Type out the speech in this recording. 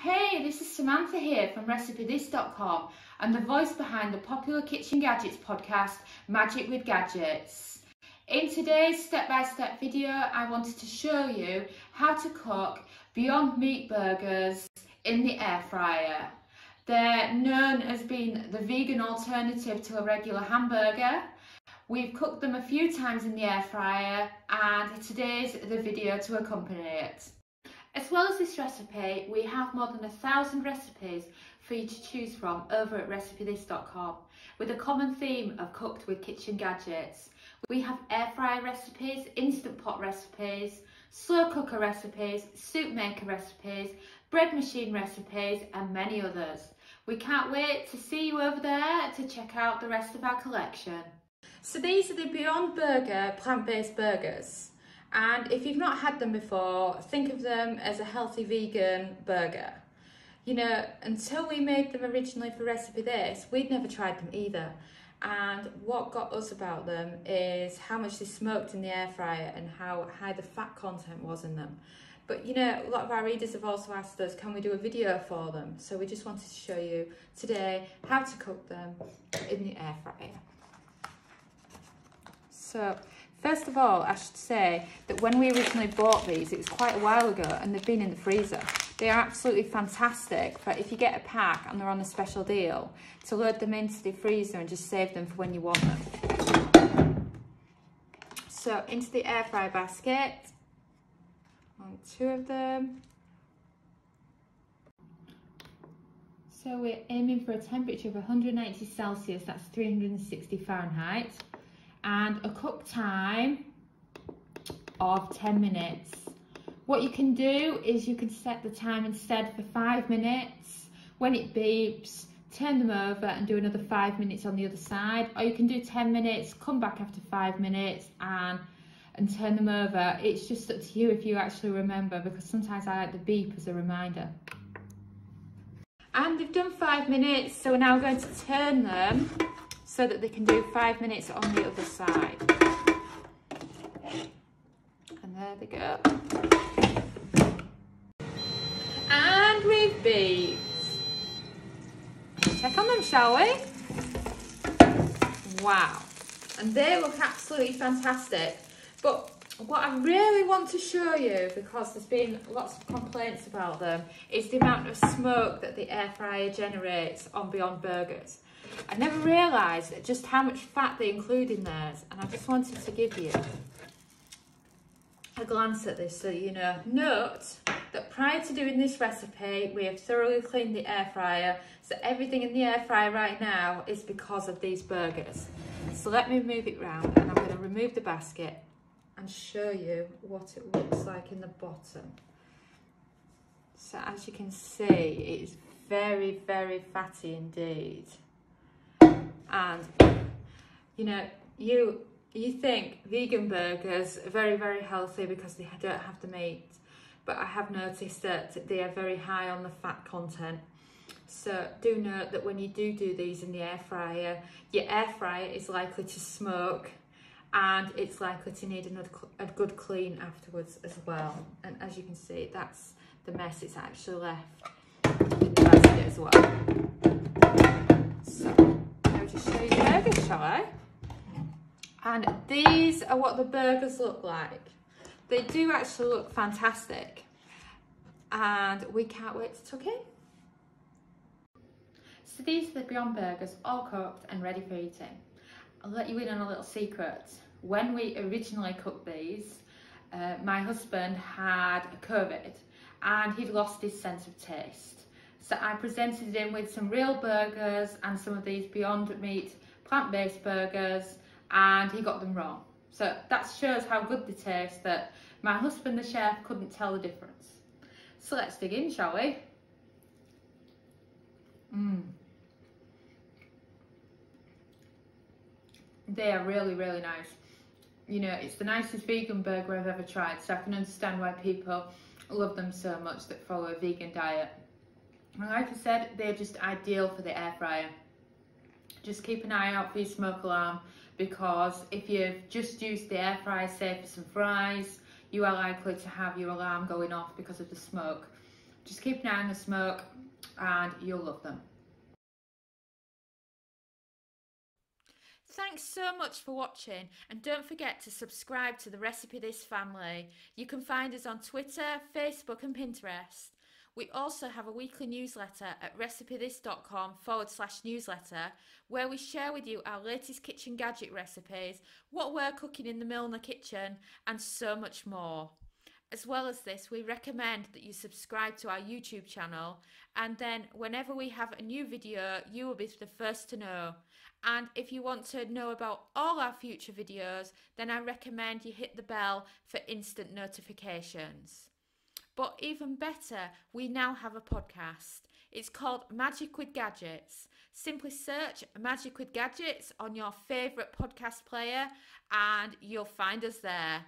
Hey, this is Samantha here from RecipeThis.com and the voice behind the popular kitchen gadgets podcast, Magic with Gadgets. In today's step-by-step video, I wanted to show you how to cook Beyond Meat burgers in the air fryer. They're known as being the vegan alternative to a regular hamburger. We've cooked them a few times in the air fryer and today's the video to accompany it. As well as this recipe, we have more than 1,000 recipes for you to choose from over at RecipeThis.com with a common theme of cooked with kitchen gadgets. We have air fryer recipes, instant pot recipes, slow cooker recipes, soup maker recipes, bread machine recipes and many others. We can't wait to see you over there to check out the rest of our collection. So these are the Beyond Burger plant-based burgers. And if you've not had them before, think of them as a healthy vegan burger. You know, until we made them originally for Recipe This, we'd never tried them either. And what got us about them is how much they smoked in the air fryer and how high the fat content was in them. But you know, a lot of our readers have also asked us, can we do a video for them? So we just wanted to show you today how to cook them in the air fryer. So, first of all, I should say that when we originally bought these, it was quite a while ago and they've been in the freezer. They are absolutely fantastic, but if you get a pack and they're on a special deal, to load them into the freezer and just save them for when you want them. So, into the air fryer basket, on 2 of them. So we're aiming for a temperature of 190 Celsius, that's 360 Fahrenheit. And a cook time of 10 minutes. What you can do is you can set the time instead for 5 minutes. When it beeps, turn them over and do another 5 minutes on the other side. Or you can do 10 minutes, come back after 5 minutes and turn them over. It's just up to you if you actually remember, because sometimes I like the beep as a reminder. And they've done 5 minutes, so we're now going to turn them so that they can do 5 minutes on the other side. And there they go. And we've beeped. Check on them, shall we? Wow. And they look absolutely fantastic. But what I really want to show you, because there's been lots of complaints about them, is the amount of smoke that the air fryer generates on Beyond Burgers. I never realised just how much fat they include in theirs, and I just wanted to give you a glance at this so you know. Note that prior to doing this recipe, we have thoroughly cleaned the air fryer, so everything in the air fryer right now is because of these burgers. So let me move it round, and I'm going to remove the basket and show you what it looks like in the bottom. So as you can see, it is very, very fatty indeed. And you know, you think vegan burgers are very, very healthy because they don't have the meat, but I have noticed that they are very high on the fat content. So do note that when you do these in the air fryer, your air fryer is likely to smoke and it's likely to need a good clean afterwards as well. And as you can see, that's the mess it's actually left in the basket as well. So I'll just show you the burgers, shall I? And these are what the burgers look like. They do actually look fantastic. And we can't wait to tuck in. So these are the Beyond Burgers, all cooked and ready for eating. I'll let you in on a little secret. When we originally cooked these, my husband had COVID and he'd lost his sense of taste. So I presented him with some real burgers and some of these Beyond Meat plant-based burgers, and he got them wrong. So that shows how good they taste, that my husband, the chef, couldn't tell the difference. So let's dig in, shall we? They are really, really nice. You know, it's the nicest vegan burger I've ever tried, so I can understand why people love them so much that follow a vegan diet. And like I said, they're just ideal for the air fryer. Just keep an eye out for your smoke alarm, because if you've just used the air fryer, say for some fries, you are likely to have your alarm going off because of the smoke. Just keep an eye on the smoke and you'll love them. Thanks so much for watching, and don't forget to subscribe to the Recipe This family. You can find us on Twitter, Facebook and Pinterest. We also have a weekly newsletter at recipethis.com/newsletter where we share with you our latest kitchen gadget recipes, what we're cooking in the Milner kitchen and so much more. As well as this, we recommend that you subscribe to our YouTube channel, and then whenever we have a new video, you will be the first to know. And if you want to know about all our future videos, then I recommend you hit the bell for instant notifications. But even better, we now have a podcast. It's called Magic with Gadgets. Simply search Magic with Gadgets on your favourite podcast player and you'll find us there.